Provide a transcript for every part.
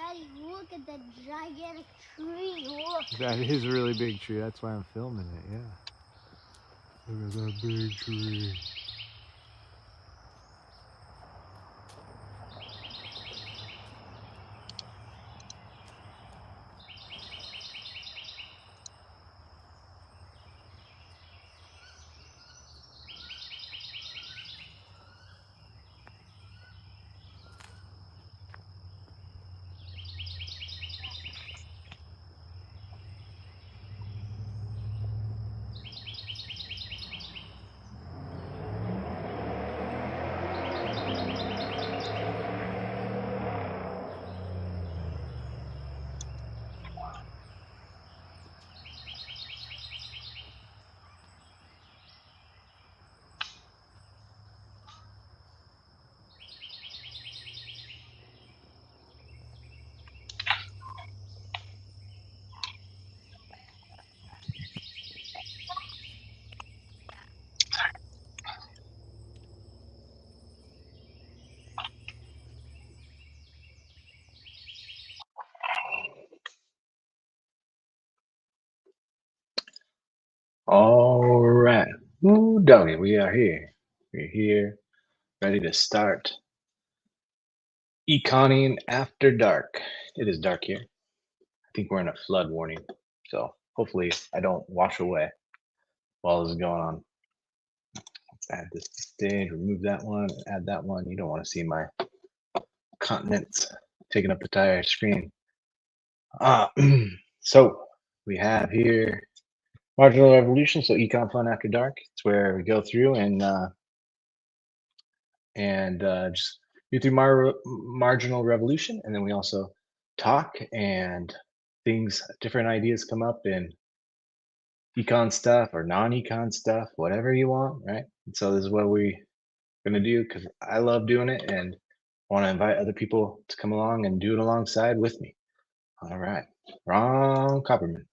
Daddy, look at the gigantic tree. Look. That is a really big tree. That's why I'm filming it, yeah. Look at that big tree. All right. Ooh, doggy, we are here. We're here, ready to start Econing after dark. It is dark here. I think we're in a flood warning, so hopefully I don't wash away while this is going on. Let's add this to stage, remove that one, add that one. You don't want to see my continents taking up the entire screen. So we have here Marginal Revolution, so Econ Fun After Dark. It's where we go through and just go through Marginal Revolution, and then we also talk and things, different ideas come up in econ stuff or non-econ stuff, whatever you want, right? And so this is what we're gonna do because I love doing it and want to invite other people to come along and do it alongside with me. All right, Ron Copperman.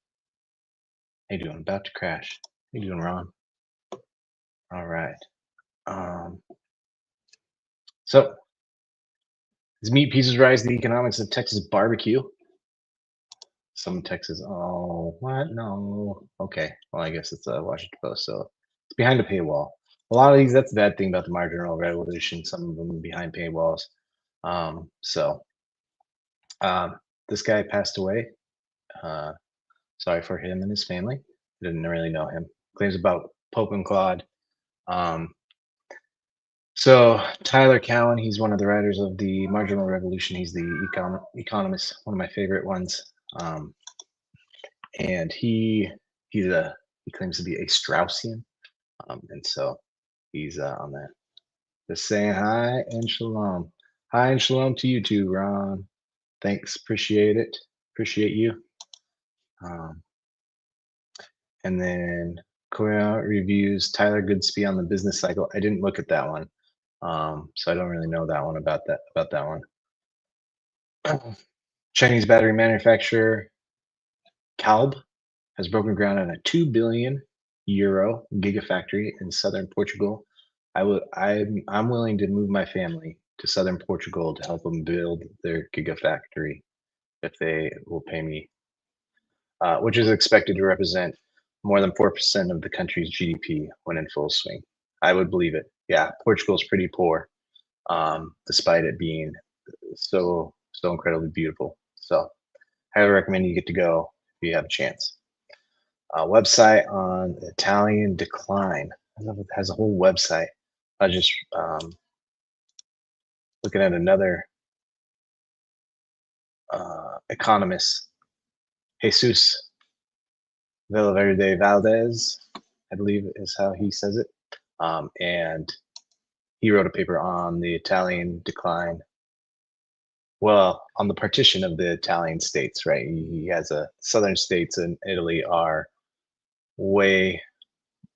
How you doing? About to crash. How you doing, Ron? All right. So, is meat pieces rise to the economics of Texas barbecue? Some Texas. Oh, what? No. Okay. Well, I guess it's a Washington Post, so it's behind a paywall. A lot of these. That's the bad thing about the Marginal Revolution. Some of them are behind paywalls. This guy passed away. Sorry for him and his family. Didn't really know him. Claims about Pope and Claude. So Tyler Cowen, he's one of the writers of the Marginal Revolution. He's the economist, one of my favorite ones. And he claims to be a Straussian, and so he's on that. Just saying hi and shalom. Hi and shalom to you too, Ron. Thanks, appreciate it. Appreciate you. And then Korea reviews Tyler Goodspeed on the business cycle. I didn't look at that one, so I don't really know that one about that one. Chinese battery manufacturer Calb has broken ground on a 2 billion euro gigafactory in southern Portugal. I'm willing to move my family to southern Portugal to help them build their gigafactory if they will pay me, which is expected to represent more than 4% of the country's GDP when in full swing. I would believe it. Yeah, Portugal's pretty poor, despite it being so incredibly beautiful. So I highly recommend you get to go if you have a chance. Website on Italian decline. I love it has a whole website. I just looking at another economist, Jesus Villaverde Valdez, I believe is how he says it. And he wrote a paper on the Italian decline. Well, on the partition of the Italian states, right? He has a southern states in Italy are way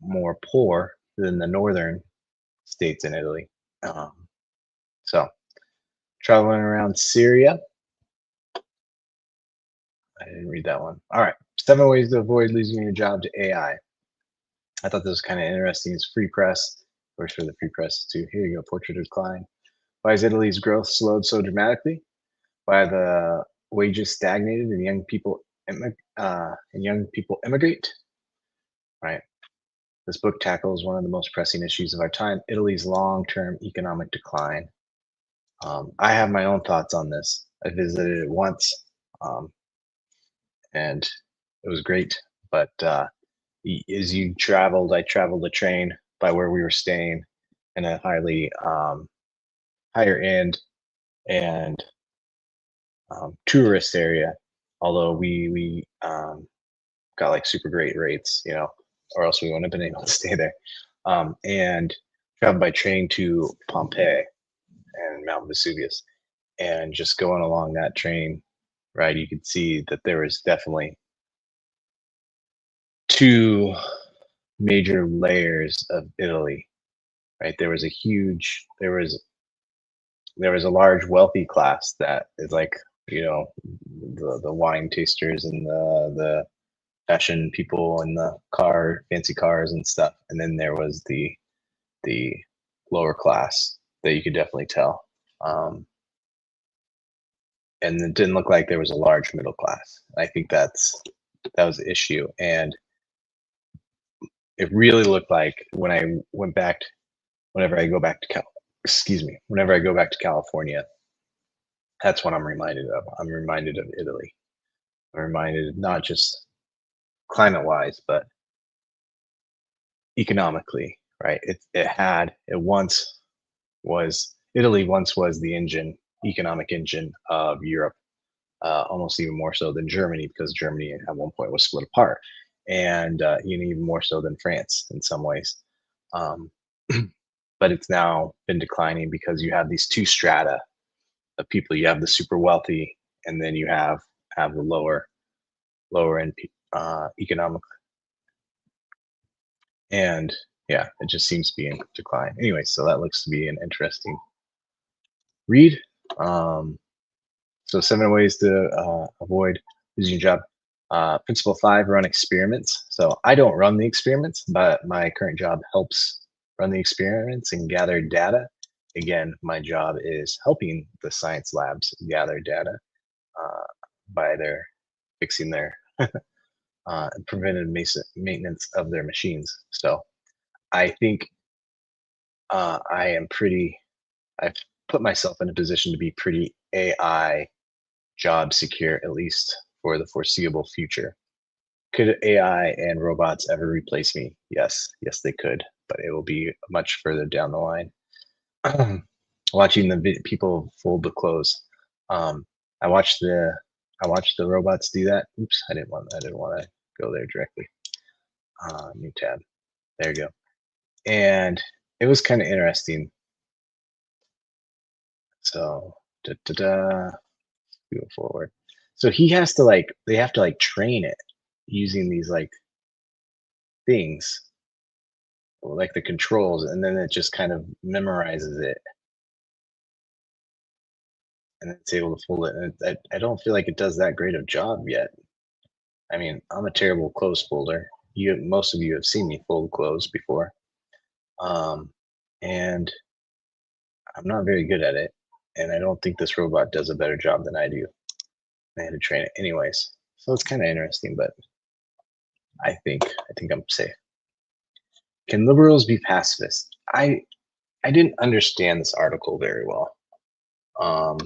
more poor than the northern states in Italy. So traveling around Syria. I didn't read that one. All right. 7 ways to avoid losing your job to AI. I thought this was kind of interesting. It's free press. Works for the free press too. Here you go. Portrait of decline. Why is Italy's growth slowed so dramatically? Why the wages stagnated and young people immigrate. Right. This book tackles one of the most pressing issues of our time: Italy's long-term economic decline. I have my own thoughts on this. I visited it once, um, and it was great. But as you traveled, I traveled the train by where we were staying in a highly higher end and tourist area. Although we got like super great rates, or else we wouldn't have been able to stay there. And traveled by train to Pompeii and Mount Vesuvius, and just going along that train ride, you could see that there was definitely two major layers of Italy. Right, there was a large wealthy class that is like, you know the wine tasters and the fashion people and the fancy cars and stuff, and then there was the lower class that you could definitely tell, and it didn't look like there was a large middle class. I think that was the issue, and it really looked like when I went back, whenever I go back to excuse me, whenever I go back to California, that's what I'm reminded of. I'm reminded of Italy. I'm reminded not just climate wise, but economically, right? It once was Italy once was the economic engine of Europe, almost even more so than Germany, because Germany at one point was split apart, and even more so than France in some ways. Um, but it's now been declining because you have these two strata of people. You have the super wealthy, and then you have the lower end economic, and yeah, it just seems to be in decline. Anyway, so that looks to be an interesting read. So 7 ways to avoid losing your job. Principle 5: run experiments. So I don't run the experiments, but my current job helps run the experiments and gather data. Again, my job is helping the science labs gather data by their fixing their preventive maintenance of their machines. So I think I've put myself in a position to be pretty AI job secure, at least for the foreseeable future. Could AI and robots ever replace me? Yes, they could, but it will be much further down the line. Watching the people fold the clothes. Um, I watched the robots do that. Oops, I didn't want to go there directly. New tab. There you go. And it was kind of interesting. So go forward. So they have to train it using these things, like the controls, and then it just kind of memorizes it, and it's able to fold it. And I don't feel like it does that great of job yet. I mean, I'm a terrible clothes folder. Most of you have seen me fold clothes before, um, and I'm not very good at it. And I don't think this robot does a better job than I do. I had to train it anyways, so it's kind of interesting. But I think I'm safe. Can liberals be pacifists? I didn't understand this article very well. Um,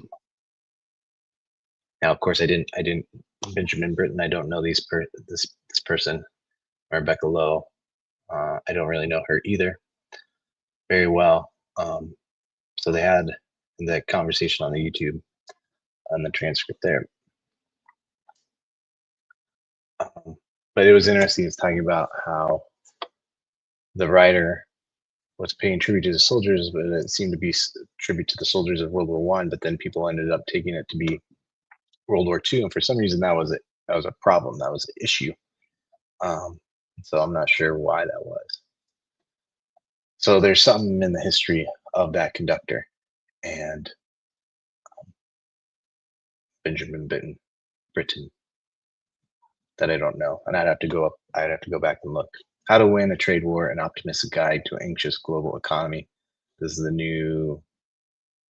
Now, of course, I didn't Benjamin Britten. I don't know this person, Rebecca Lowe. I don't really know her either very well. So they had the conversation on the YouTube on the transcript there. But it was interesting. It's talking about how the writer was paying tribute to the soldiers, but it seemed to be tribute to the soldiers of World War One. But then people ended up taking it to be World War Two, and for some reason that was a problem. That was an issue. So I'm not sure why that was. So there's something in the history of that conductor and Benjamin Britten that I don't know, and I'd have to go back and look. How to Win a Trade War: An Optimistic Guide to an Anxious Global Economy. This is the new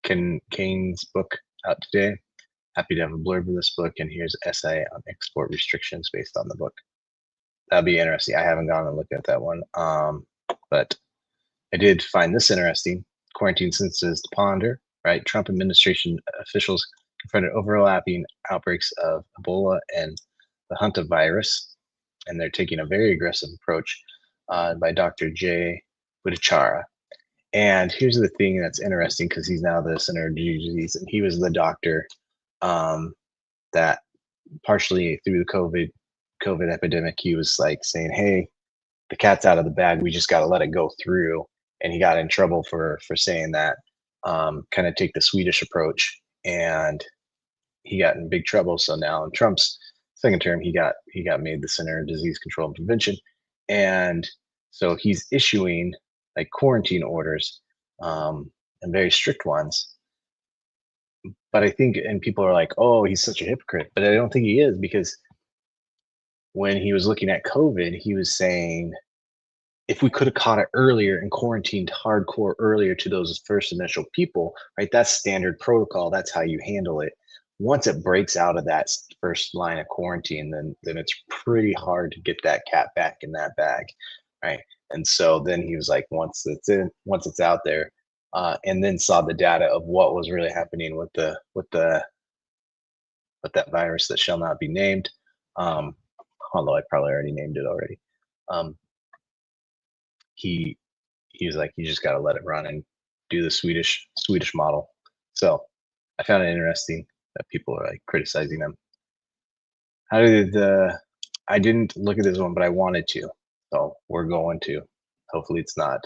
Keynes book out today. Happy to have a blurb of this book, and here's an essay on export restrictions based on the book. That'd be interesting. I haven't gone and looked at that one, but I did find this interesting. Quarantine census to ponder, right? Trump administration officials confronted overlapping outbreaks of Ebola and the Hunta virus, and they're taking a very aggressive approach by Dr. Jay Bhattacharya. And here's the thing that's interesting, because he's now the Center of Disease, and he was the doctor that partially through the COVID epidemic, he was like saying, "Hey, the cat's out of the bag. We just got to let it go through." And he got in trouble for saying that. Kind of take the Swedish approach, and he got in big trouble. So now in Trump's second term, he got made the Center of Disease Control and Prevention, and so he's issuing like quarantine orders, and very strict ones. But I think, and people are like, "Oh, he's such a hypocrite," but I don't think he is, because when he was looking at COVID, he was saying, if we could have caught it earlier and quarantined hardcore earlier to those first initial people, right? That's standard protocol. That's how you handle it. Once it breaks out of that first line of quarantine, then it's pretty hard to get that cat back in that bag, right? And so then he was like, once it's out there, and then saw the data of what was really happening with that virus that shall not be named, um, although I probably already named it already. Um, he was like, you just got to let it run and do the Swedish model. So I found it interesting that people are like criticizing them. How did I didn't look at this one, but I wanted to, so we're going to. Hopefully, it's not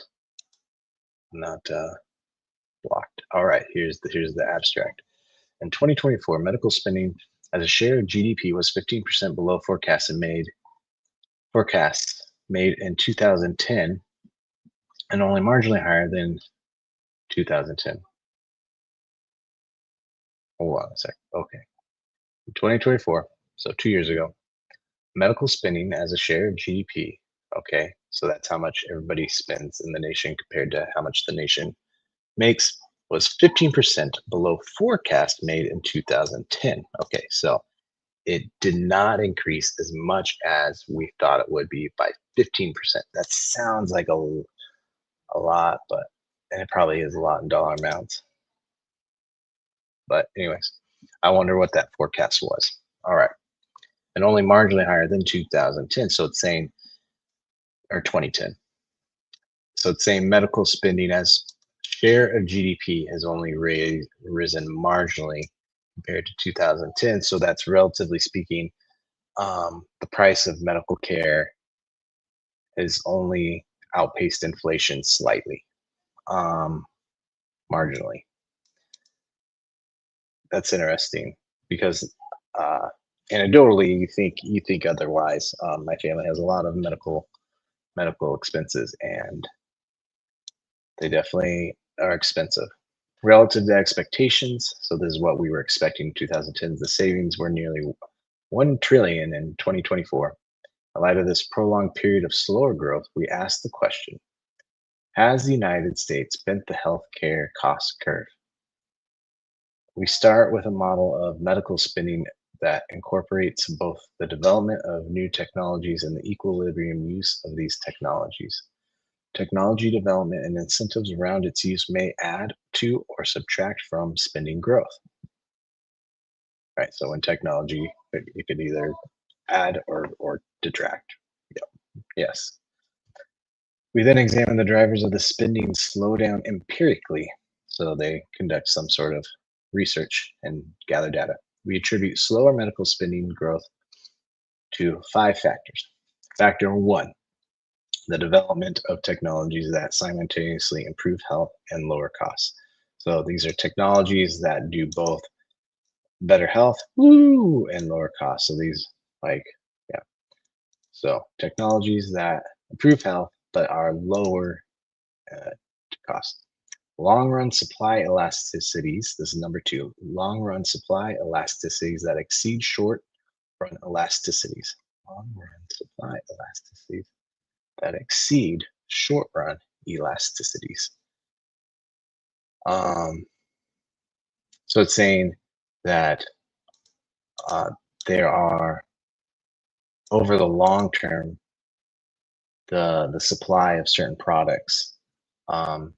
blocked. All right, here's the abstract. In 2024, medical spending as a share of GDP was 15% below forecasts made in 2010, and only marginally higher than 2010. Hold on a sec. Okay. In 2024, so 2 years ago, medical spending as a share of GDP. Okay. So that's how much everybody spends in the nation compared to how much the nation makes, was 15% below forecast made in 2010. Okay. So it did not increase as much as we thought it would be by 15%. That sounds like a lot, and it probably is a lot in dollar amounts. But anyways, I wonder what that forecast was. All right. And only marginally higher than 2010. So it's saying, or 2010. So it's saying medical spending as share of GDP has only risen marginally compared to 2010. So that's, relatively speaking, the price of medical care has only outpaced inflation slightly, marginally. That's interesting, because anecdotally you think otherwise. My family has a lot of medical expenses, and they definitely are expensive relative to expectations. So this is what we were expecting in 2010. The savings were nearly 1 trillion in 2024. In light of this prolonged period of slower growth, we asked the question: has the United States bent the healthcare cost curve? We start with a model of medical spending that incorporates both the development of new technologies and the equilibrium use of these technologies. Technology development and incentives around its use may add to or subtract from spending growth. Right. So in technology, it could either add or detract. Yep. Yes. We then examine the drivers of the spending slowdown empirically. So they conduct some sort of research and gather data. We attribute slower medical spending growth to 5 factors. Factor 1, the development of technologies that simultaneously improve health and lower costs. So these are technologies that do both better health, woo, and lower costs. So these, like, yeah. So technologies that improve health but are lower cost. Long run supply elasticities. This is number 2. Long run supply elasticities that exceed short run elasticities. Long run supply elasticities that exceed short run elasticities. So it's saying that there are, over the long term, the supply of certain products um,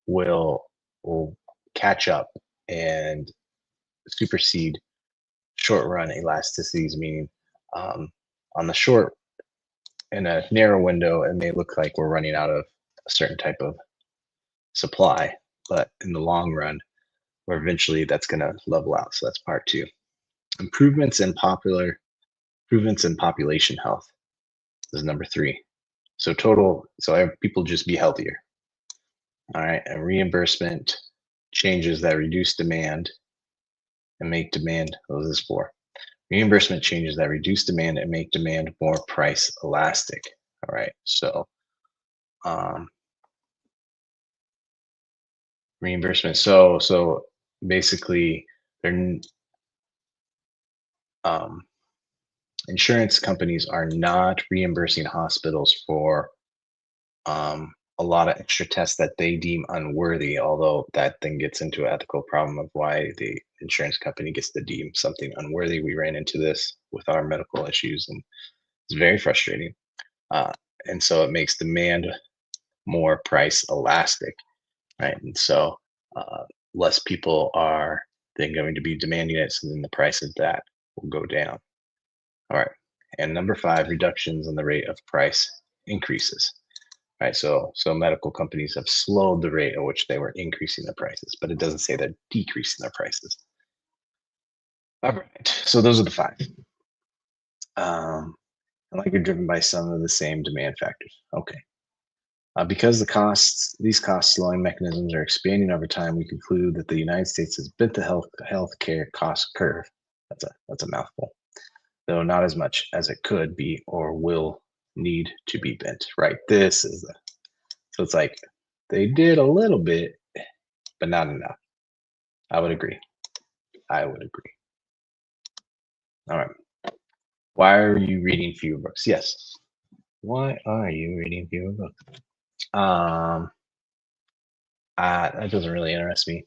will will catch up and supersede short run elasticities, meaning um, on the short, in a narrow window, it may look like we're running out of a certain type of supply, but in the long run, where eventually that's going to level out. So that's part two. Improvements in population health is number three. So people just be healthier. All right, and reimbursement changes that reduce demand and make demand. What is this for? Reimbursement changes that reduce demand and make demand more price elastic. All right, so reimbursement. So basically, they're insurance companies are not reimbursing hospitals for a lot of extra tests that they deem unworthy, although that then gets into an ethical problem of why the insurance company gets to deem something unworthy. We ran into this with our medical issues, and it's very frustrating. And so it makes demand more price elastic, right? And so less people are then going to be demanding it, so then the price of that will go down. All right. And number five, reductions in the rate of price increases. Right, so medical companies have slowed the rate at which they were increasing their prices, but it doesn't say they're decreasing their prices. All right, so those are the five. Like you're driven by some of the same demand factors. Okay. Because these cost slowing mechanisms are expanding over time, we conclude that the United States has bent the healthcare cost curve. That's a mouthful, though not as much as it could be or will need to be bent. Right, this is the. So it's like they did a little bit, but not enough. I would agree. All right. Why are you reading fewer books? Yes. Why are you reading fewer books? That doesn't really interest me,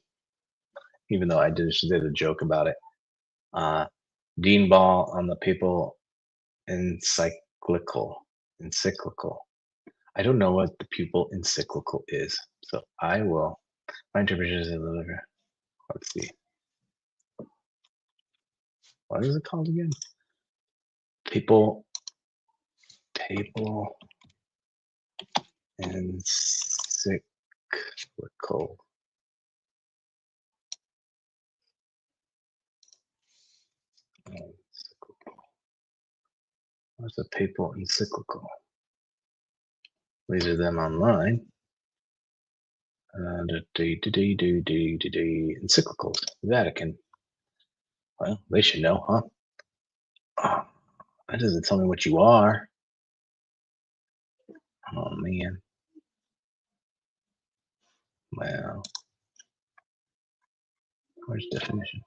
even though I did a joke about it. Dean Ball on the Papal Encyclical. I don't know what the Papal Encyclical is, so I will. My interpretation is let's see. What is it called again? Papal Encyclical. What's a papal encyclical? These are them online. Encyclicals, Vatican. Well, they should know, huh? Oh, that doesn't tell me what you are. Oh man. Well, where's definition?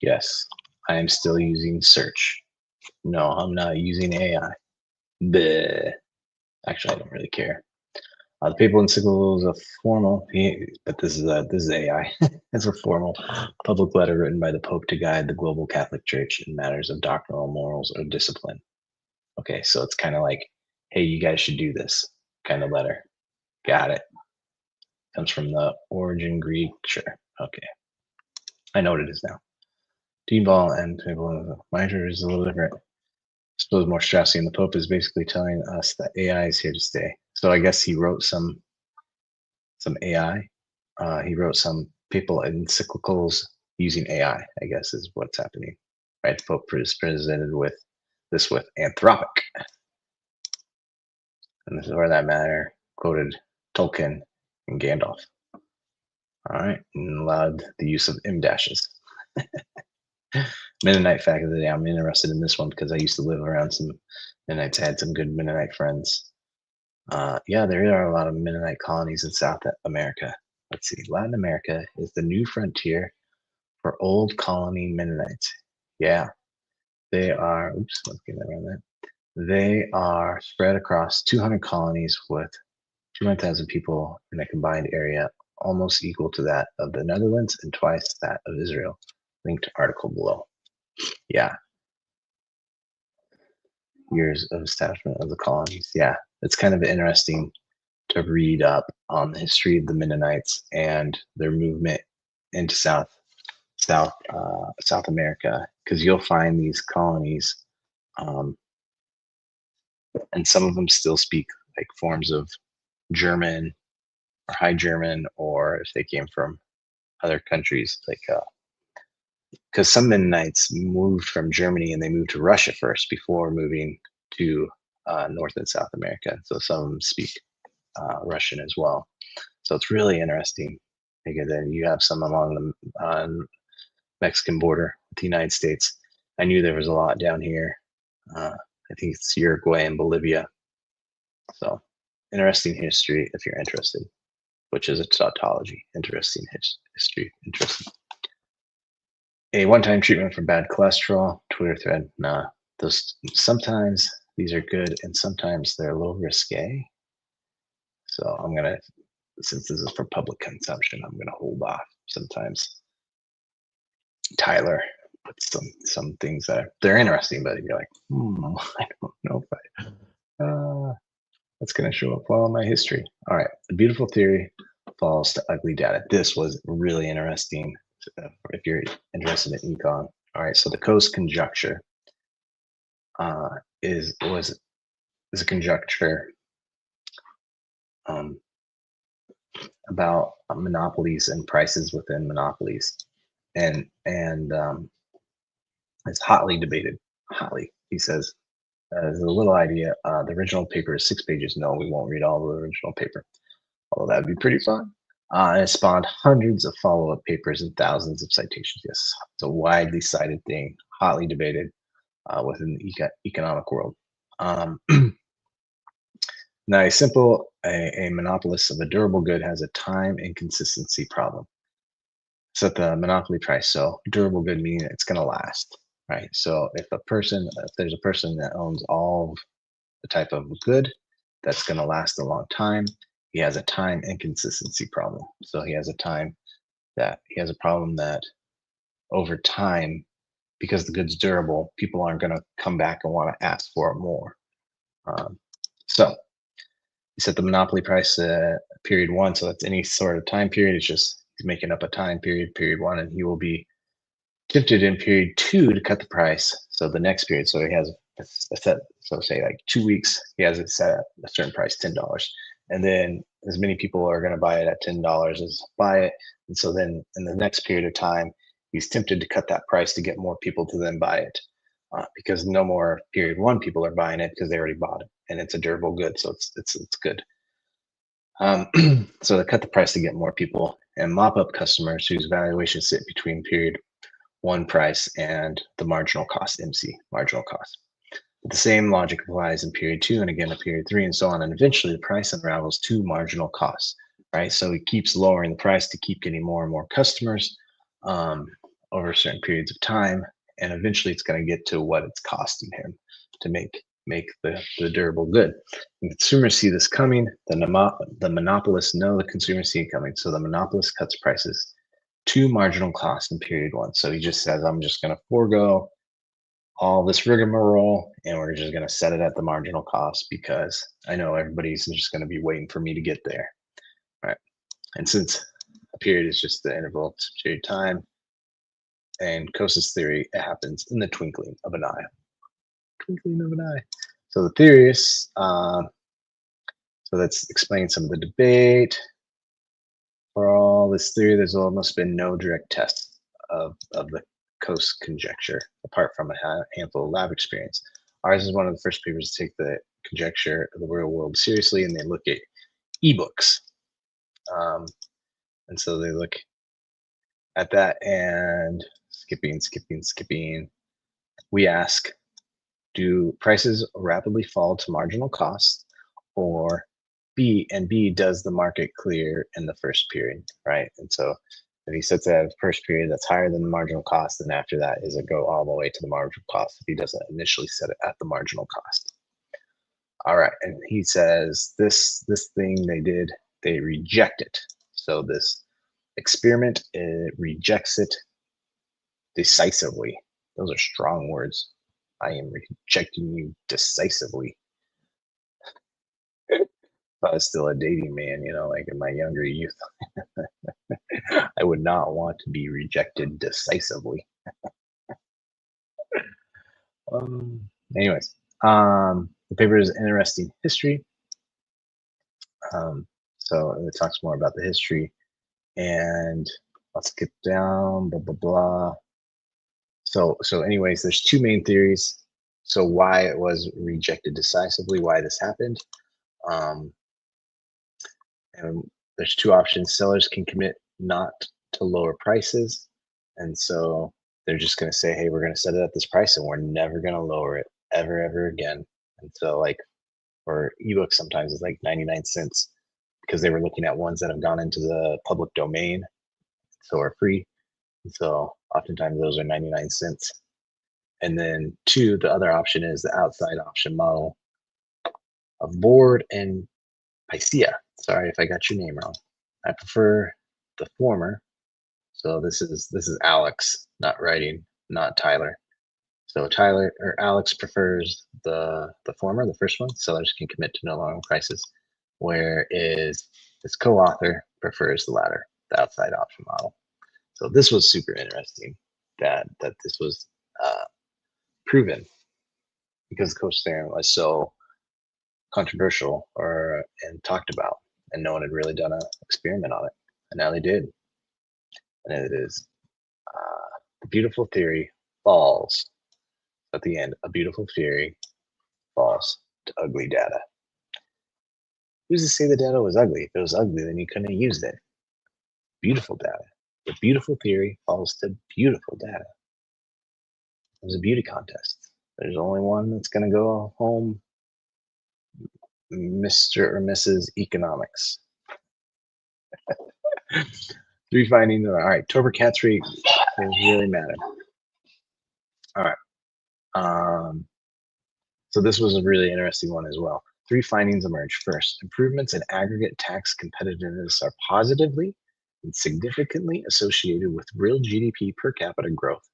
Yes, I am still using search. No, I'm not using AI. Bleh. Actually, I don't really care. The papal encyclical is a formal, but this is AI. It's a formal public letter written by the Pope to guide the global Catholic Church in matters of doctrinal morals or discipline. Okay, so it's kind of like, hey, you guys should do this kind of letter. Got it. Comes from the origin Greek. Sure. Okay. I know what it is now. Dean Ball and my interest is a little different. I suppose more stressing. The Pope is basically telling us that AI is here to stay. So I guess he wrote some AI. He wrote some papal encyclicals using AI, I guess is what's happening. Right? The Pope is presented with Anthropic. And this is where that matter quoted Tolkien and Gandalf. All right, and allowed the use of M dashes. Mennonite fact of the day. I'm interested in this one because I used to live around some Mennonites. I had some good Mennonite friends. Yeah, there are a lot of Mennonite colonies in South America. Let's see. Latin America is the new frontier for old colony Mennonites. Yeah, they are. Oops, let's get around that. They are spread across 200 colonies with 200,000 people in a combined area almost equal to that of the Netherlands and twice that of Israel. Linked article below. Yeah. Years of establishment of the colonies. Yeah, it's kind of interesting to read up on the history of the Mennonites and their movement into South America, because you'll find these colonies, and some of them still speak like forms of German or High German, or if they came from other countries, like because some Mennonites moved from Germany and they moved to Russia first before moving to North and South America. So some of them speak Russian as well. So it's really interesting. Because then you have some along the Mexican border with the United States. I knew there was a lot down here. I think it's Uruguay and Bolivia. So interesting history if you're interested, which is a tautology. Interesting history. Interesting. A one-time treatment for bad cholesterol. Twitter thread. Nah, those sometimes these are good and sometimes they're a little risque. So I'm gonna, since this is for public consumption, I'm gonna hold off. Sometimes Tyler puts some things that they're interesting, but you're like, I don't know if that's gonna show up well in my history. All right, the beautiful theory falls to ugly data. This was really interesting if you're interested in econ. All right, so the Coase conjecture is a conjecture about monopolies and prices within monopolies, and it's hotly debated. Hotly, he says. There's a little idea. The original paper is 6 pages. No, we won't read all the original paper, although that'd be pretty fun. And it spawned hundreds of follow-up papers and thousands of citations. Yes, it's a widely cited thing, hotly debated within the economic world. Now, a monopolist of a durable good has a time inconsistency problem. Set the monopoly price. So durable good meaning it's going to last, right? So if there's a person that owns all the type of good that's going to last a long time, he has a time inconsistency problem. So he has a problem that over time, because the good's durable, people aren't going to come back and want to ask for it more. So he set the monopoly price period 1, so that's any sort of time period. It's just he's making up a time period, period 1, and he will be tempted in period 2 to cut the price. So the next period, so he has a set, so say like 2 weeks, he has it set at a certain price, $10, and then as many people are going to buy it at $10 as buy it, and so then in the next period of time, he's tempted to cut that price to get more people to then buy it, because no more period 1 people are buying it because they already bought it, and it's a durable good, so it's good. So they cut the price to get more people and mop up customers whose valuations sit between period 1 price and the marginal cost, MC, marginal cost. But the same logic applies in period 2 and again in period 3 and so on. And eventually the price unravels to marginal costs, right? So he keeps lowering the price to keep getting more and more customers over certain periods of time. And eventually it's going to get to what it's costing him to make the durable good. When consumers see this coming, the monopolists know the consumers see it coming. So the monopolist cuts prices to marginal cost in period 1. So he just says, I'm just going to forego all this rigmarole and we're just going to set it at the marginal cost because I know everybody's just going to be waiting for me to get there. Right. And since a period is just the interval period of time, and Coase's theory, it happens in the twinkling of an eye. Twinkling of an eye. So the theorists, so let's explain some of the debate. For all this theory, there's almost been no direct test of the Coase conjecture, apart from a handful of lab experience. Ours is one of the first papers to take the conjecture of the real world seriously, and they look at ebooks. And so they look at that and skipping. We ask, do prices rapidly fall to marginal cost, or B, does the market clear in the first period, right? And so if he sets that first period that's higher than the marginal cost, then after that is it go all the way to the marginal cost if he doesn't initially set it at the marginal cost. All right, and he says this thing they did, they reject it. So this experiment, it rejects it. decisively. Those are strong words. I am rejecting you decisively. If I was still a dating man, like in my younger youth, I would not want to be rejected decisively. Anyways, the paper is interesting history. So it talks more about the history, and let's get down, blah, blah, blah. So anyways, there's two main theories. So why it was rejected decisively, why this happened. And there's two options. Sellers can commit not to lower prices. And so they're just going to say, hey, we're going to set it at this price and we're never going to lower it ever again. And so like, or ebooks sometimes is like 99 cents because they were looking at ones that have gone into the public domain, so are free. And so oftentimes those are 99 cents. And then two, the other option is the outside option model of Board and Pythia. Sorry if I got your name wrong. I prefer the former. So this is Alex, not writing, not Tyler. So Tyler or Alex prefers the former, the first one. Sellers can commit to no lower prices, whereas his co-author prefers the latter, the outside option model. So this was super interesting that this was proven because Coach theorem was so controversial and talked about, and no one had really done an experiment on it, and now they did. And it is the beautiful theory falls at the end. A beautiful theory falls to ugly data. Who's to say the data was ugly? If it was ugly, then you couldn't have used it. Beautiful data. The beautiful theory falls to beautiful data. It was a beauty contest. There's only one that's going to go home, Mr. or Mrs. Economics. 3 findings. All right, Tobler catch rate really matter. All right. So this was a really interesting one as well. 3 findings emerged. First, improvements in aggregate tax competitiveness are positively and significantly associated with real GDP per capita growth,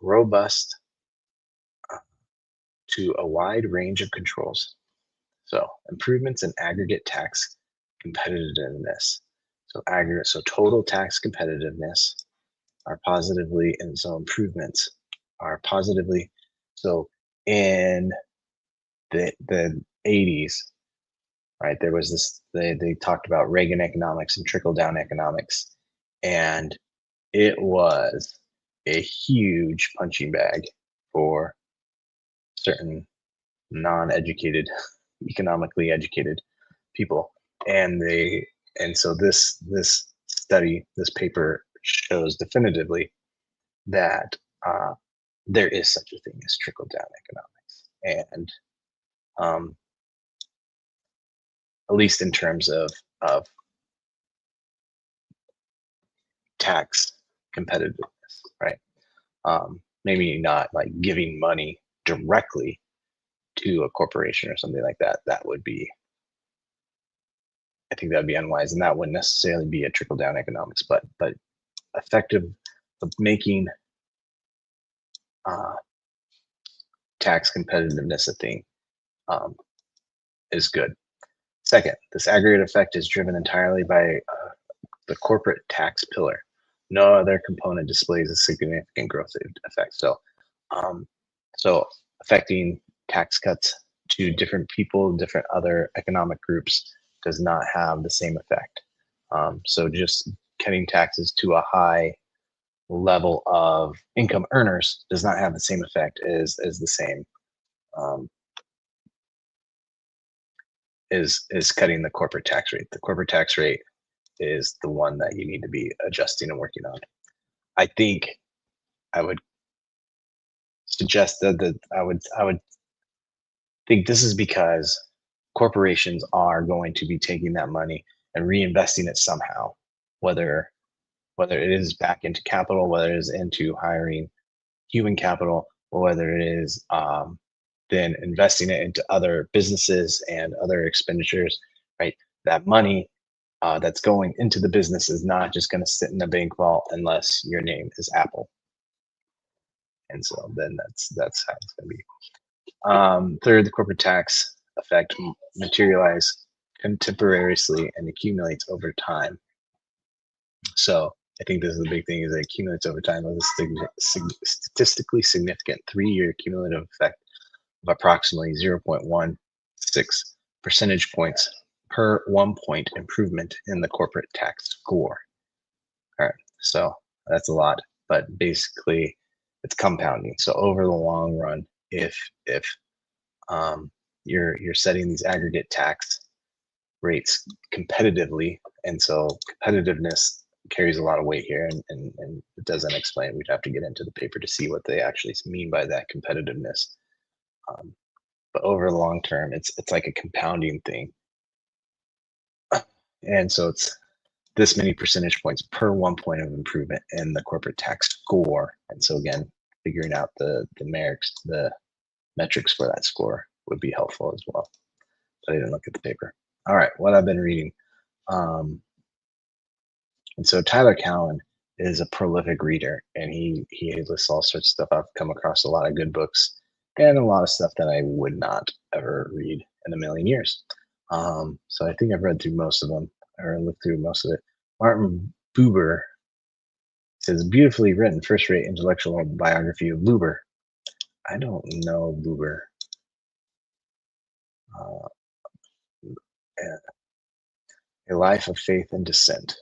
robust to a wide range of controls. So improvements in aggregate tax competitiveness. So aggregate, so total tax competitiveness are positively, and so improvements are positively. So in the 80s, right, there was this, they talked about Reagan economics and trickle down economics, and it was a huge punching bag for certain non-educated, economically educated people. And so this study, this paper shows definitively that there is such a thing as trickle down economics, and at least in terms of tax competitiveness, right? Maybe not like giving money directly to a corporation or something like that. That would be, I think that would be unwise, and that wouldn't necessarily be a trickle down economics, but effective of making tax competitiveness a thing is good. Second, this aggregate effect is driven entirely by the corporate tax pillar. No other component displays a significant growth effect. So affecting tax cuts to different people, different other economic groups does not have the same effect. So just cutting taxes to a high level of income earners does not have the same effect as the same is cutting the corporate tax rate. The corporate tax rate is the one that you need to be adjusting and working on. I think I would suggest that I would think this is because corporations are going to be taking that money and reinvesting it somehow, whether it is back into capital, whether it is into hiring human capital, or whether it is then investing it into other businesses and other expenditures, right? That money that's going into the business is not just going to sit in the bank vault unless your name is Apple. And so then that's how it's going to be. Third, the corporate tax effect materialize contemporaneously and accumulates over time. So I think this is the big thing, is it accumulates over time with a statistically significant 3-year cumulative effect of approximately 0.16 percentage points per 1 point improvement in the corporate tax score. All right, so that's a lot, but basically it's compounding. So over the long run, if you're setting these aggregate tax rates competitively, and so competitiveness carries a lot of weight here, and it doesn't explain. We'd have to get into the paper to see what they actually mean by that competitiveness. But over the long term, it's like a compounding thing, and so it's this many percentage points per 1 point of improvement in the corporate tax score. And so again, figuring out the metrics for that score would be helpful as well. But I didn't look at the paper. All right, what I've been reading. And so Tyler Cowen is a prolific reader, and he lists all sorts of stuff. I've come across a lot of good books and a lot of stuff that I would not ever read in a million years. So I think I've read through most of them, or looked through most of it. Martin Buber says, beautifully written, first-rate intellectual biography of Buber. I don't know Buber. A life of faith and dissent.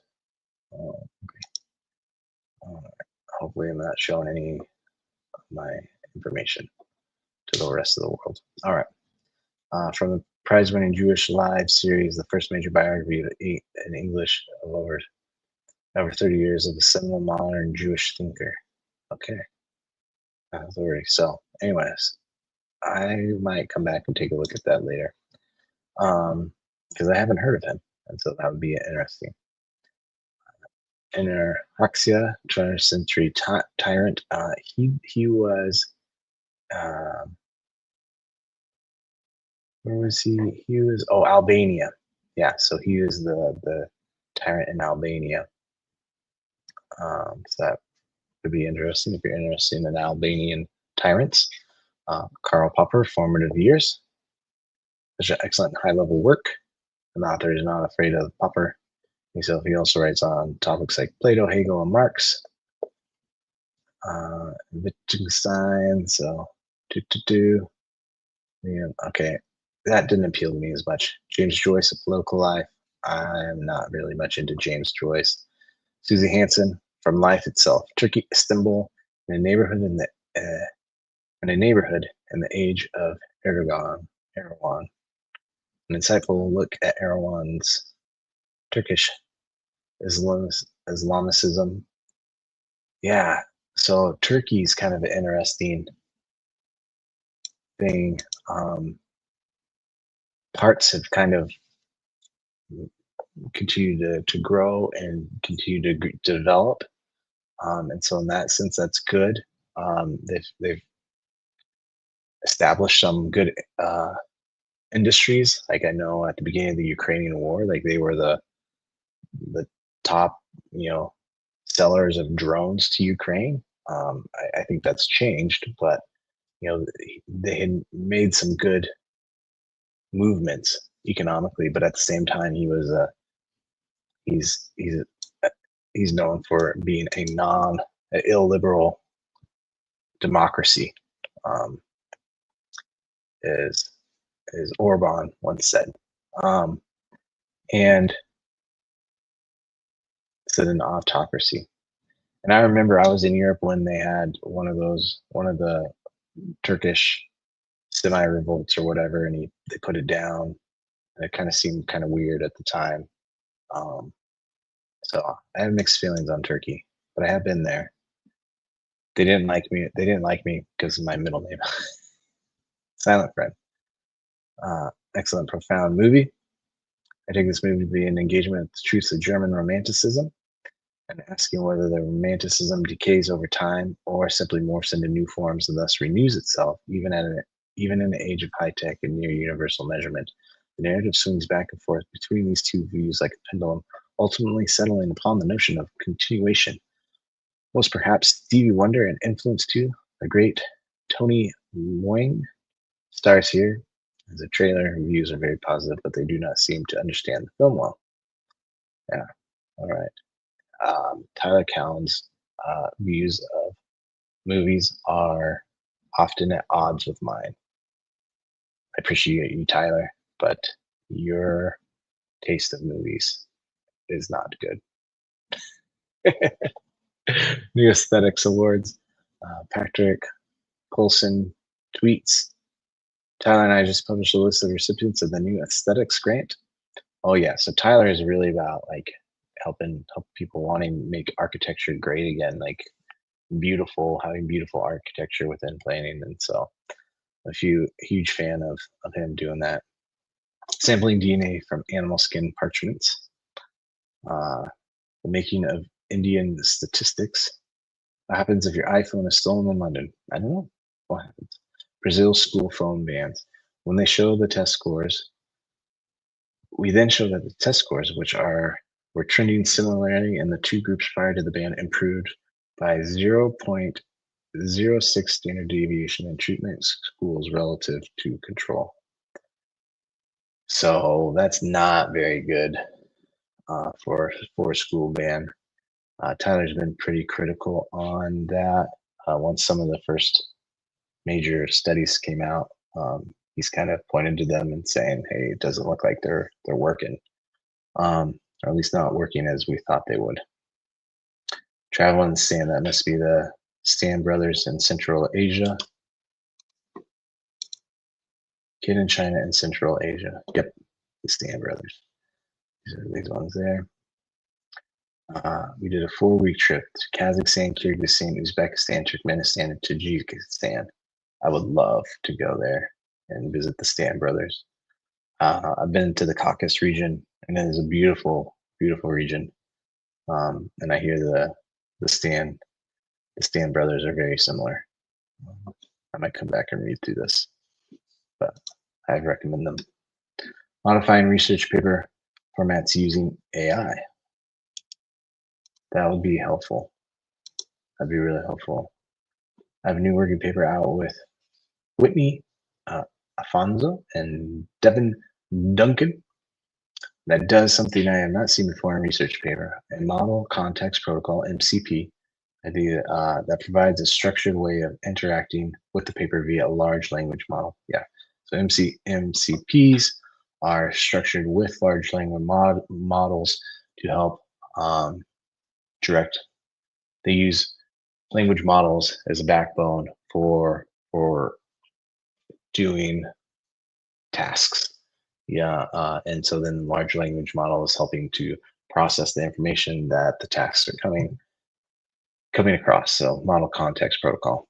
Hopefully I'm not showing any of my information to the rest of the world. All right. From the prize-winning Jewish Lives series, the first major biography in English of over 30 years of a seminal modern Jewish thinker. Okay. So anyways, I might come back and take a look at that later, because I haven't heard of him, and so that would be interesting. Anorexia, 20th century tyrant. He was, where was he? He was, Albania. Yeah, so he was the tyrant in Albania. So that would be interesting if you're interested in Albanian tyrants. Karl Popper, Formative Years. Such an excellent high-level work. The author is not afraid of Popper. He also writes on topics like Plato, Hegel, and Marx. Wittgenstein, so yeah, okay, that didn't appeal to me as much. James Joyce, A Political Life. I'm not really much into James Joyce. Susie Hansen, From Life Itself, Turkey, Istanbul, in a neighborhood in the age of Erdogan. An insightful look at Erdogan's Turkish Islamicism. Yeah, so Turkey's kind of an interesting thing. Parts have kind of continued to grow and continue to develop, and so in that sense, that's good. They've established some good industries. Like I know at the beginning of the Ukrainian war, like they were the top, sellers of drones to Ukraine. I think that's changed, but they had made some good movements economically, but at the same time, he's known for being an illiberal democracy, as Orban once said, and said an autocracy. And I remember I was in Europe when they had one of the Turkish semi-revolts or whatever, and they put it down, and it kind of seemed kind of weird at the time. So I have mixed feelings on Turkey, but I have been there. They didn't like me. They didn't like me because of my middle name. Silent Friend. Excellent, profound movie. I take this movie to be an engagement with the truths of German Romanticism, and asking whether the Romanticism decays over time or simply morphs into new forms and thus renews itself, even in the age of high tech and near universal measurement. The narrative swings back and forth between these two views like a pendulum, ultimately settling upon the notion of continuation. Was perhaps Stevie Wonder an influence too? The great Tony Moying stars here. As a trailer, reviews are very positive, but they do not seem to understand the film well. Yeah, all right. Tyler Cowen's views of movies are often at odds with mine. I appreciate you, Tyler, but your taste of movies is not good. New Aesthetics Awards. Patrick Colson tweets. Tyler and I just published a list of recipients of the New Aesthetics Grant. Oh yeah, so Tyler is really about like help people wanting to make architecture great again, like having beautiful architecture within planning, and so a huge fan of him doing that. Sampling DNA from animal skin parchments. The making of Indian statistics. What happens if your iPhone is stolen in London? I don't know. What happens? Brazil school phone bans. When they show the test scores, we then show that the test scores, which were trending similarly in the two groups prior to the ban, improved by 0.06 standard deviation in treatment schools relative to control. So that's not very good for a school ban. Tyler's been pretty critical on that. Once some of the first major studies came out, he's kind of pointed to them and saying, "Hey, it doesn't look like they're working, or at least not working as we thought they would." Travel and Stan, that must be the Stan brothers in Central Asia. Kid in China and Central Asia. Yep, the Stan brothers. These are these ones there. We did a 4-week trip to Kazakhstan, Kyrgyzstan, Uzbekistan, Turkmenistan, and Tajikistan. I would love to go there and visit the Stan brothers. I've been to the Caucasus region, and it is a beautiful, beautiful region. And I hear the Stan brothers are very similar. I might come back and read through this, but I recommend them. Modifying research paper formats using AI. That would be helpful. That'd be really helpful. I have a new working paper out with Whitney Afonso and Devin Duncan that does something I have not seen before in research paper, a model context protocol, MCP, that provides a structured way of interacting with the paper via a large language model. Yeah, so MCPs are structured with large language models to help direct. They use language models as a backbone for doing tasks. Yeah, and so then large language model is helping to process the information that the tasks are coming across. So model context protocol.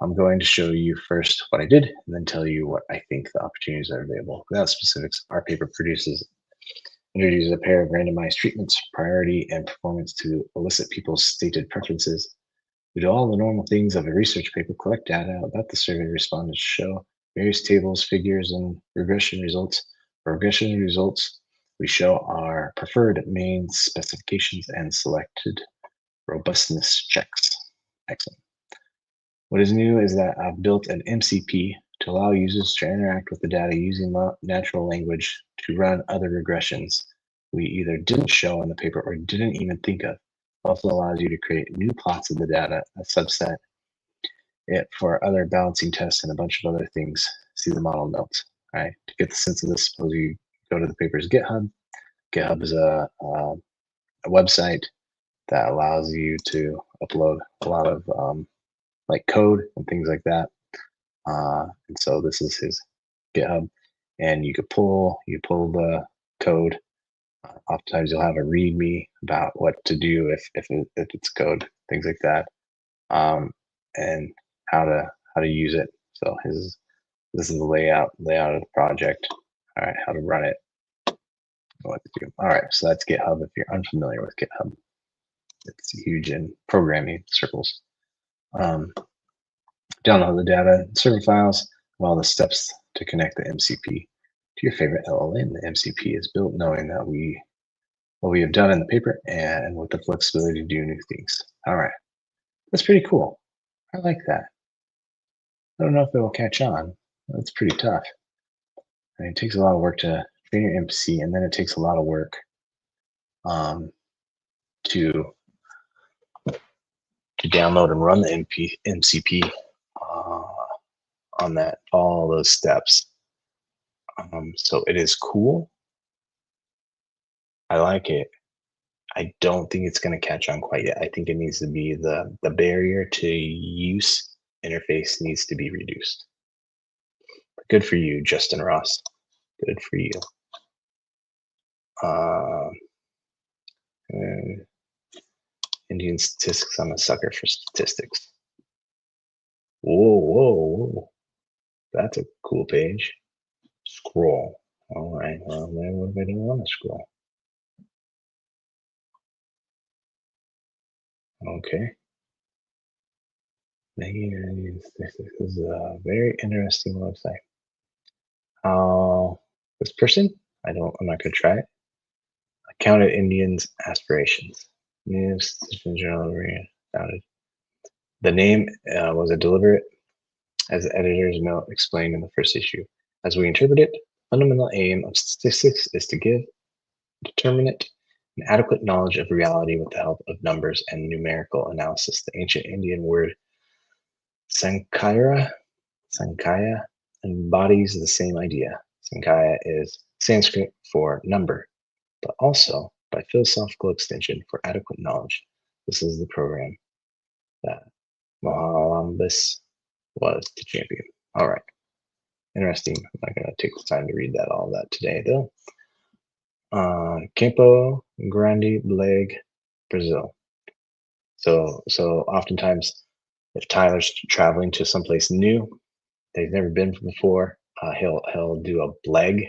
I'm going to show you first what I did and then tell you what I think the opportunities are available. Without specifics, our paper introduces a pair of randomized treatments, priority and performance to elicit people's stated preferences. We do all the normal things of a research paper, collect data about the survey respondents, show various tables, figures, and regression results. For regression results, we show our preferred main specifications and selected robustness checks. Excellent. What is new is that I've built an MCP to allow users to interact with the data using natural language to run other regressions we either didn't show in the paper or didn't even think of. It also allows you to create new plots of the data, a subset it for other balancing tests and a bunch of other things. See the model notes. All right, to get the sense of this, suppose you go to the paper's GitHub. GitHub is a website that allows you to upload a lot of like code and things like that. And so this is his GitHub, and you could pull the code. Oftentimes you'll have a README about what to do if it's code, things like that, and how to use it. So this is the layout of the project. All right, how to run it, what to do. All right, so that's GitHub. If you're unfamiliar with GitHub, it's huge in programming circles. Download the data, server files, and all the steps to connect the MCP to your favorite LLM. The MCP is built knowing that what we have done in the paper and with the flexibility to do new things. All right, that's pretty cool. I like that. I don't know if it will catch on. That's pretty tough. I mean, it takes a lot of work to train your MPC, and then it takes a lot of work to download and run the MCP on that, all those steps. So it is cool. I like it. I don't think it's going to catch on quite yet. I think it needs to be the barrier to use interface needs to be reduced. Good for you, Justin Ross. Good for you. Indian statistics. I'm a sucker for statistics. Whoa. That's a cool page. Scroll. All right. Well, then what if I don't want to scroll? Okay. This is a very interesting website. This person, I'm not going to try it. Counted Indians' aspirations. News General founded. The name was a deliberate, as the editor's note explained in the first issue. As we interpret it, fundamental aim of statistics is to give determinate and adequate knowledge of reality with the help of numbers and numerical analysis. The ancient Indian word Sankhya embodies the same idea. Sankhya is Sanskrit for number, but also by philosophical extension for adequate knowledge. This is the program that Mohammed was to champion. All right. Interesting. I'm not going to take the time to read all that today, though. Campo Grande, Bleg, Brazil. So oftentimes, if Tyler's traveling to someplace new, they've never been before, he'll do a Bleg.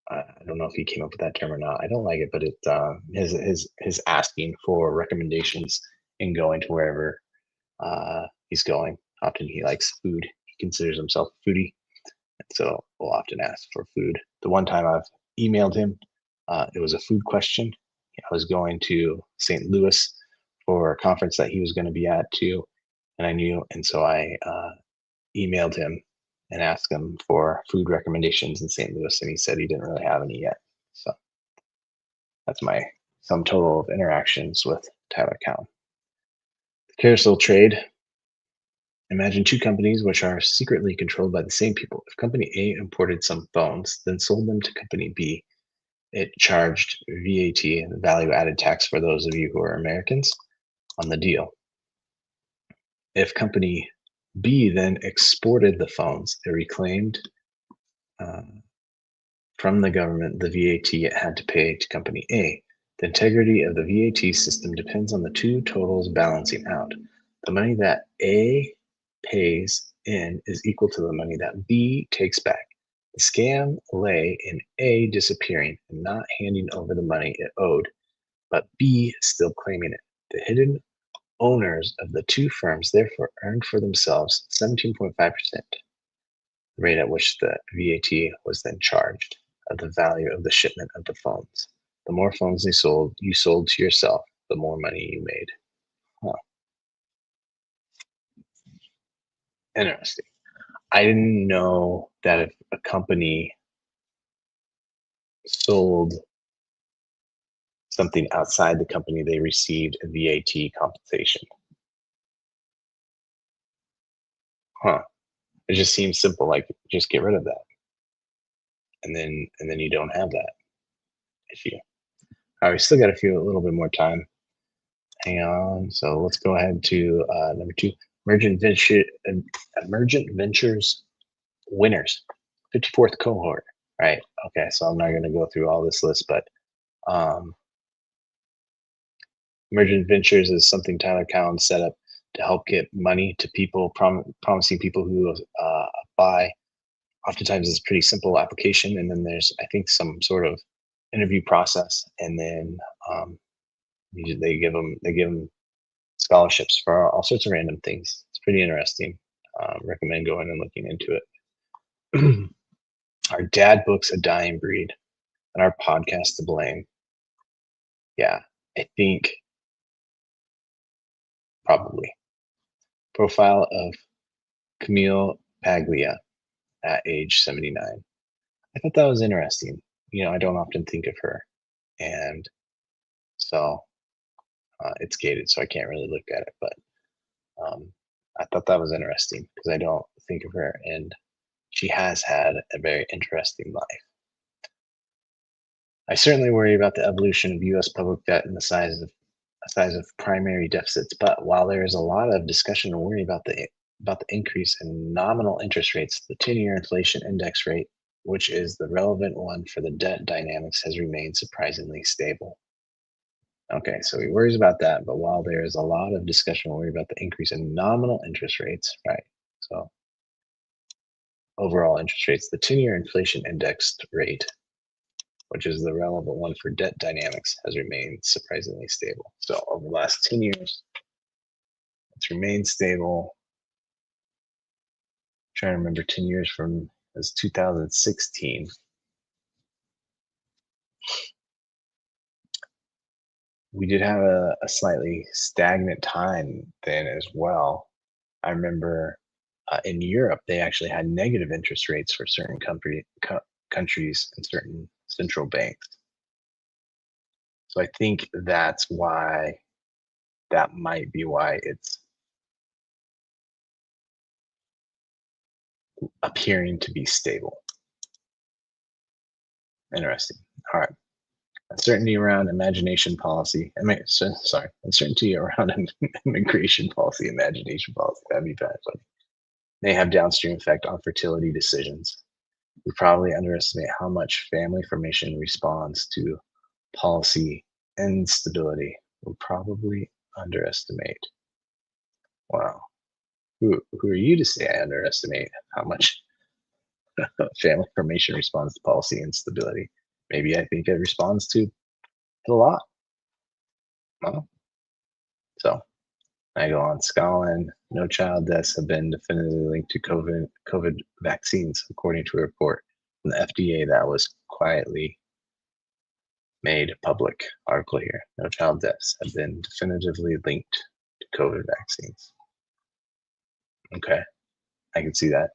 I don't know if he came up with that term or not. I don't like it, but it his asking for recommendations and going to wherever he's going. Often he likes food. He considers himself a foodie, and so we'll often ask for food. The one time I've emailed him, it was a food question. I was going to St. Louis for a conference that he was going to be at too, and I knew, and so I emailed him and asked him for food recommendations in St. Louis, and he said he didn't really have any yet. So that's my sum total of interactions with Tyler Cowan. The carousel trade. Imagine two companies which are secretly controlled by the same people. If Company A imported some phones, then sold them to Company B, it charged VAT, the value added tax for those of you who are Americans, on the deal. If Company B then exported the phones, it reclaimed from the government the VAT it had to pay to Company A. The integrity of the VAT system depends on the two totals balancing out. The money that A pays in is equal to the money that B takes back. The scam lay in A disappearing and not handing over the money it owed, but B still claiming it. The hidden owners of the two firms therefore earned for themselves 17.5%, the rate at which the VAT was then charged, of the value of the shipment of the phones. The more phones you sold to yourself, the more money you made. Huh. Interesting. I didn't know that if a company sold something outside the company, they received a VAT compensation. Huh. It just seems simple, like just get rid of that. And then you don't have that issue. All right, we still got a little bit more time. Hang on. So let's go ahead to number 2, Emergent Ventures winners, 54th cohort. Right. Okay. So I'm not going to go through all this list, but Emergent Ventures is something Tyler Cowan set up to help get money to people, promising people who apply. Oftentimes it's a pretty simple application, and then there's, I think, some sort of interview process, and then they give them scholarships for all sorts of random things. It's pretty interesting. Recommend going and looking into it. Our dad book's a dying breed, and our podcast to blame. Yeah, I think probably. Profile of Camille Paglia at age 79. I thought that was interesting. I don't often think of her. And so it's gated, so I can't really look at it. But I thought that was interesting because I don't think of her. And she has had a very interesting life. I certainly worry about the evolution of U.S. public debt and the size of primary deficits. But while there is a lot of discussion and worry about the increase in nominal interest rates, the 10-year inflation index rate, which is the relevant one for the debt dynamics, has remained surprisingly stable. Okay, so he worries about that, but while there is a lot of discussion and worry about the increase in nominal interest rates, right? So overall interest rates, the 10-year inflation indexed rate, which is the relevant one for debt dynamics, has remained surprisingly stable. So over the last 10 years, it's remained stable. I'm trying to remember 10 years from as 2016. We did have a slightly stagnant time then as well. I remember in Europe, they actually had negative interest rates for certain countries and certain central banks. So I think that might be why it's appearing to be stable. Interesting. All right. Uncertainty around imagination policy. Uncertainty around immigration policy, imagination policy. That'd be bad. But may have downstream effect on fertility decisions. We probably underestimate how much family formation responds to policy instability. We'll probably underestimate. Wow. Who are you to say I underestimate how much family formation responds to policy instability? Maybe I think it responds to it a lot. Well, so I go on. Scotland, no child deaths have been definitively linked to COVID vaccines, according to a report from the FDA that was quietly made public. Article here. No child deaths have been definitively linked to COVID vaccines. Okay, I can see that.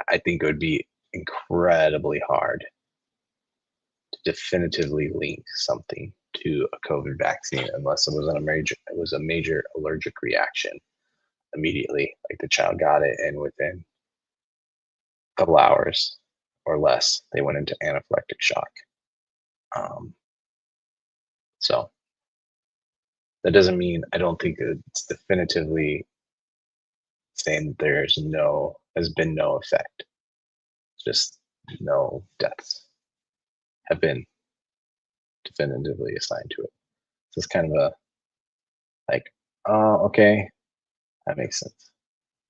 I think it would be incredibly hard to definitively link something to a COVID vaccine unless it was a major allergic reaction immediately. Like the child got it, and within a couple hours or less, they went into anaphylactic shock. So that doesn't mean I don't think it's definitively saying that has been no effect. Just no deaths have been definitively assigned to it. So it's kind of a like, oh, okay, that makes sense.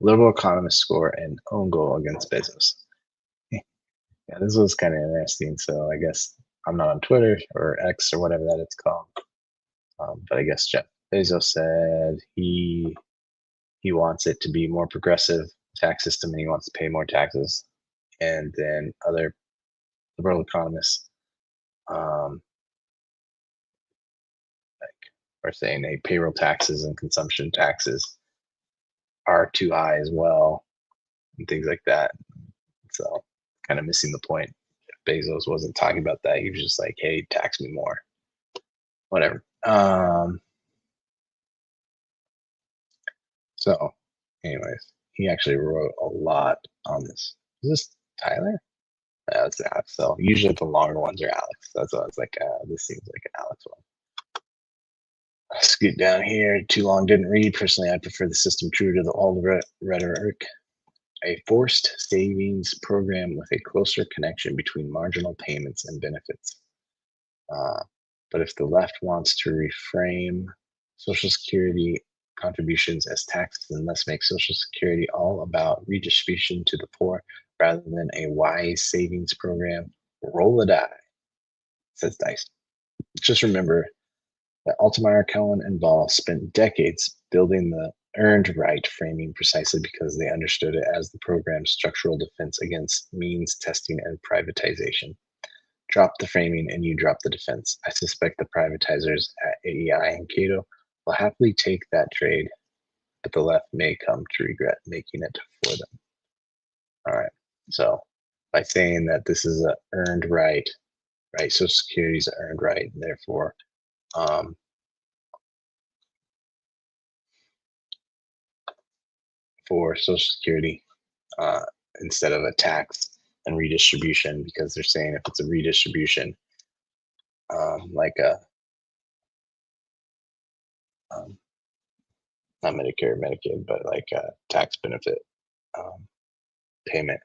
Liberal economists score an own goal against Bezos. Yeah, this was kind of interesting. So I guess I'm not on Twitter or X or whatever that it's called. But I guess Jeff Bezos said he wants it to be more progressive tax system and he wants to pay more taxes. And then other liberal economists are saying payroll taxes and consumption taxes are too high as well and things like that. So kind of missing the point. Bezos wasn't talking about that. He was just like, hey, tax me more. Whatever. So anyways, he actually wrote a lot on this. Is this Tyler? That's Alex. So usually the longer ones are Alex. That's why I was like, this seems like an Alex one. I'll scoot down here. Too long didn't read. Personally, I prefer the system true to the old rhetoric. A forced savings program with a closer connection between marginal payments and benefits. But if the left wants to reframe Social Security contributions as taxes and thus make Social Security all about redistribution to the poor rather than a wise savings program, roll the die, says Dice. Just remember that Altemeyer, Cohen, and Ball spent decades building the earned right framing precisely because they understood it as the program's structural defense against means testing and privatization. Drop the framing and you drop the defense. I suspect the privatizers at AEI and Cato will happily take that trade but the left may come to regret making it for them. All right. So by saying that this is an earned right, right? Social Security is an earned right, and therefore, for Social Security, instead of a tax and redistribution, because they're saying if it's a redistribution, like a not Medicare, Medicaid, but like a tax benefit payment.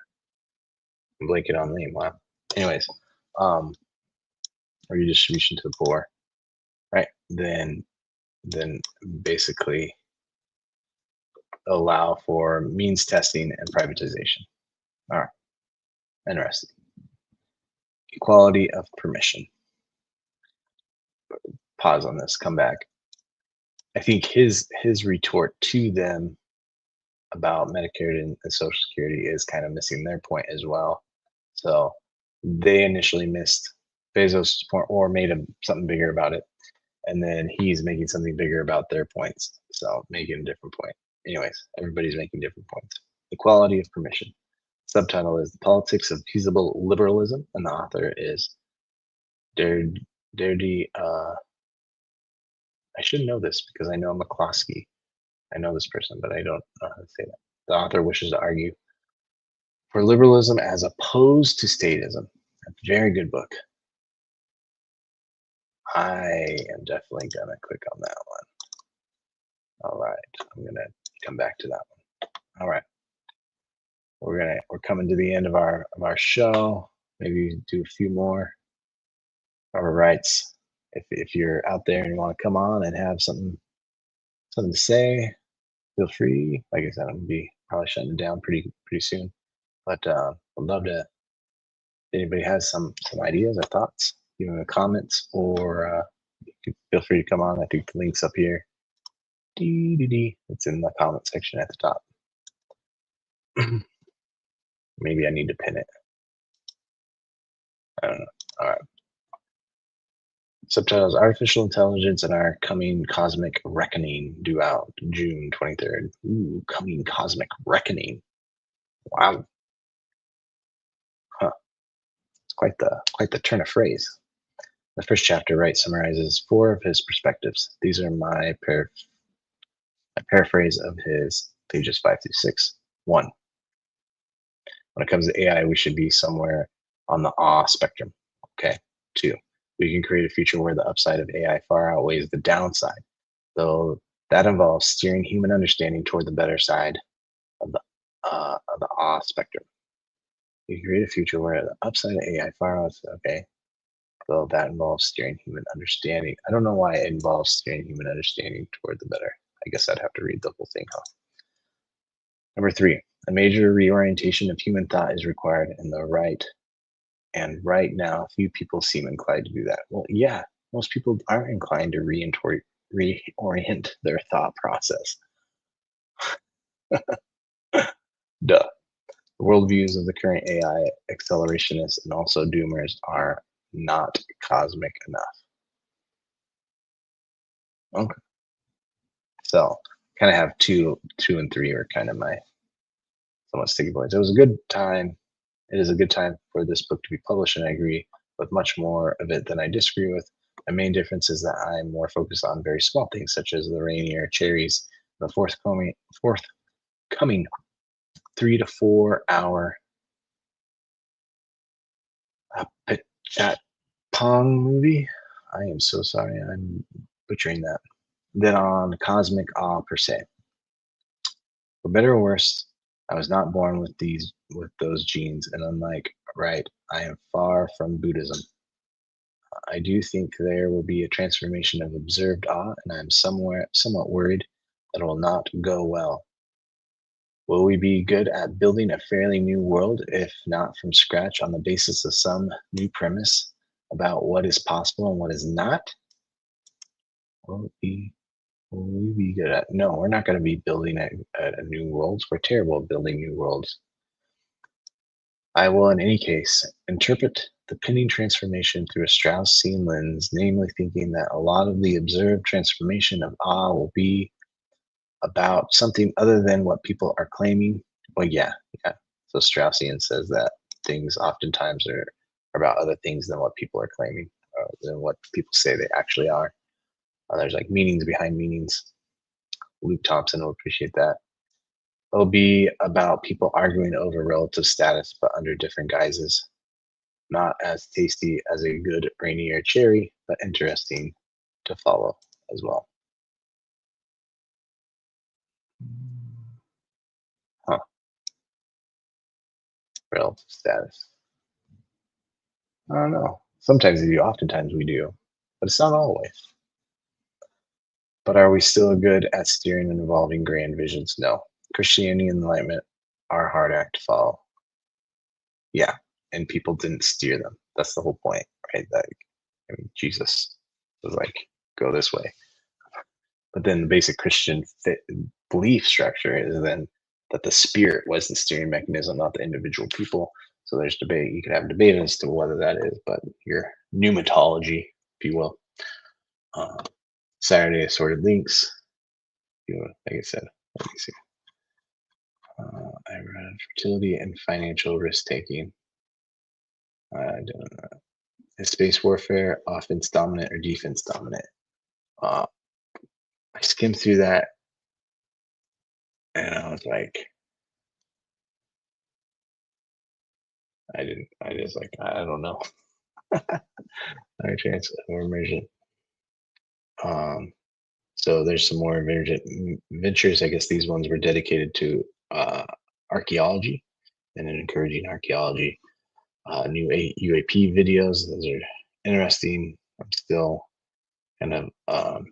I'm blanking on the name. Wow. Anyways, redistribution to the poor, right? Then basically allow for means testing and privatization. All right. Interesting. Equality of permission. Pause on this, come back. I think his retort to them about Medicare and Social Security is kind of missing their point as well. So they initially missed Bezos' point or made something bigger about it. And then he's making something bigger about their points. So making a different point. Anyways, everybody's making different points. Equality of permission. Subtitle is The Politics of Feasible Liberalism, and the author is Deirdre. I should know this because I know McCloskey. I know this person, but I don't know how to say that. The author wishes to argue for liberalism as opposed to statism. A very good book. I am definitely gonna click on that one. All right, I'm gonna come back to that one. All right, we're coming to the end of our show. Maybe do a few more. Robert writes, if you're out there and you want to come on and have something to say, feel free. Like I said, I'm gonna be probably shutting it down pretty soon. But I'd love to. If anybody has some ideas or thoughts, give them comments, or feel free to come on. I think the link's up here. It's in the comment section at the top. Maybe I need to pin it. I don't know. All right. Subtitles: Artificial Intelligence and Our Coming Cosmic Reckoning, due out June 23rd. Ooh, coming cosmic reckoning. Wow. Huh. It's quite the turn of phrase. The first chapter, Wright summarizes 4 of his perspectives. These are my paraphrase of his pages 5 through 6. 1. When it comes to AI, we should be somewhere on the awe spectrum. Okay. 2. We can create a future where the upside of AI far outweighs the downside, though that involves steering human understanding toward the better side of the awe spectrum. We can create a future where the upside of AI far outweighs. Okay. Though that involves steering human understanding. I don't know why it involves steering human understanding toward the better. I guess I'd have to read the whole thing. Number 3, a major reorientation of human thought is required in the right. And right now, few people seem inclined to do that. Well, yeah, most people aren't inclined to reorient their thought process. Duh. The worldviews of the current AI accelerationists and also doomers are not cosmic enough. Okay. So kind of have two and 3 are kind of my somewhat sticky points. It was a good time. It is a good time for this book to be published, and I agree with much more of it than I disagree with. My main difference is that I'm more focused on very small things such as the rainier cherries, the forthcoming 3 to 4 hour Chat Pong movie. I am so sorry, I'm butchering that. Then on cosmic awe per se. For better or worse, I was not born with those genes, and unlike Wright, I am far from Buddhism. I do think there will be a transformation of observed awe, and I am somewhat worried that it will not go well. Will we be good at building a fairly new world, if not from scratch, on the basis of some new premise about what is possible and what is not? Will we be good at? No, we're not going to be building a new worlds. We're terrible at building new worlds. I will, in any case, interpret the pending transformation through a Straussian lens, namely thinking that a lot of the observed transformation of awe will be about something other than what people are claiming? Well, yeah. So Straussian says that things oftentimes are about other things than what people are claiming, than what people say they actually are. There's like meanings behind meanings. Luke Thompson will appreciate that. It'll be about people arguing over relative status, but under different guises. Not as tasty as a good Rainier cherry, but interesting to follow as well. Huh. Relative status. I don't know. Sometimes we do, oftentimes we do, but it's not always. But are we still good at steering and evolving grand visions? No. Christianity and Enlightenment are a hard act to follow. Yeah, and people didn't steer them. That's the whole point, right? Like, I mean, Jesus was like, go this way. But then the basic Christian belief structure is then that the spirit was the steering mechanism, not the individual people. So there's debate. You could have debate as to whether that is, but your pneumatology, if you will. Saturday Assorted Links. Like I said, let me see. I read fertility and financial risk taking. I don't know. Is space warfare offense dominant or defense dominant? I skimmed through that and I was like, I don't know. High chance of emergent. So there's some more emergent ventures. I guess these ones were dedicated to archaeology and encouraging archaeology. New UAP videos. Those are interesting. I'm still kind of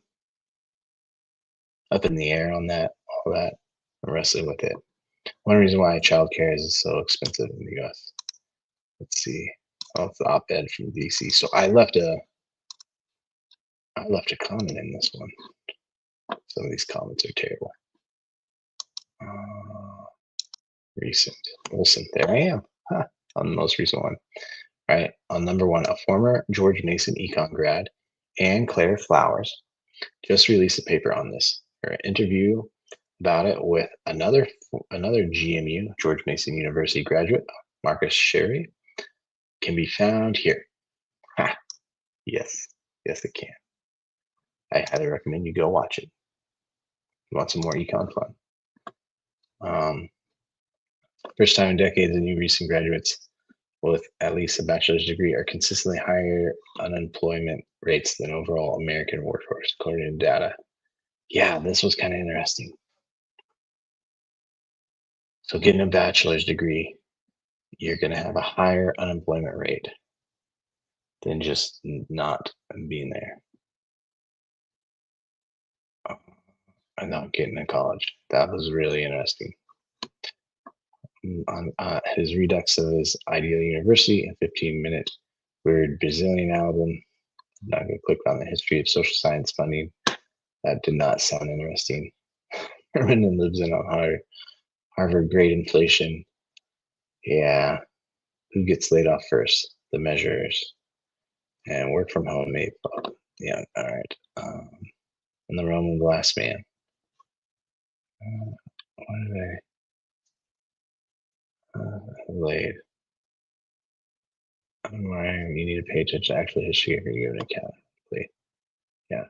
up in the air on that. All that. I'm wrestling with it. One reason why childcare is so expensive in the US. Let's see. Oh, it's the op-ed from DC. So I left a comment in this one. Some of these comments are terrible. Recent. Eolson. There I am. Huh, on the most recent one. Right. On number one, a former George Mason Econ grad, Anne Claire Flowers, just released a paper on this. Her interview about it with another GMU, George Mason University graduate, Marcus Sherry, can be found here. Ha. Yes, it can. I highly recommend you go watch it. You want some more econ fun. First time in decades, the new recent graduates with at least a bachelor's degree are consistently higher unemployment rates than overall American workforce, according to data. Yeah, this was kind of interesting. So getting a bachelor's degree, you're going to have a higher unemployment rate than just not being there. And not getting to college. That was really interesting. On his redux of his ideal university, a 15-minute weird Brazilian album. I'm not going to click on the history of social science funding. That did not sound interesting. Herman lives in on Harvard grade inflation. Yeah. Who gets laid off first? The measures. And work from home. Yeah. All right. And the Roman glass man. What are they? Laid. You need to pay attention to actual history if you're given account. Yeah.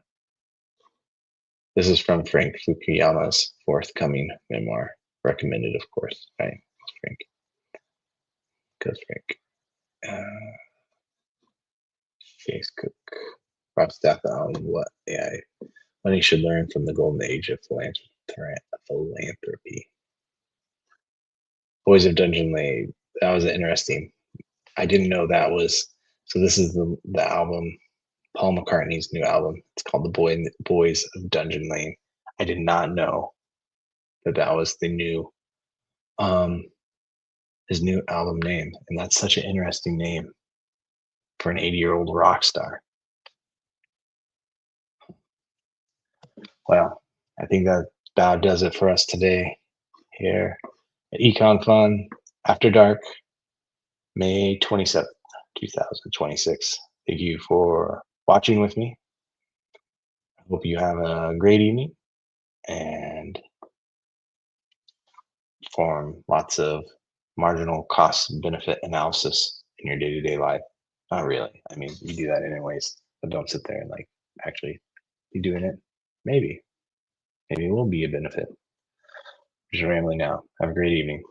This is from Frank Fukuyama's forthcoming memoir. Recommended, of course. Right? Frank. Goes Frank. Chase Cook. Rob Stafford on what AI money should learn from the golden age of philanthropy. Boys of Dungeon Lane. That was interesting. I didn't know that was. So this is the album, Paul McCartney's new album. It's called The Boys of Dungeon Lane. I did not know that was the new, his new album name, and that's such an interesting name for an 80-year-old rock star. Well, I think that about does it for us today here at Econ Fun After Dark, May 27th, 2026. Thank you for watching with me. I hope you have a great evening, and perform lots of marginal cost benefit analysis in your day-to-day life. Not really. I mean, you do that anyways, but don't sit there and like actually be doing it. Maybe it will be a benefit. Just rambling now. Have a great evening.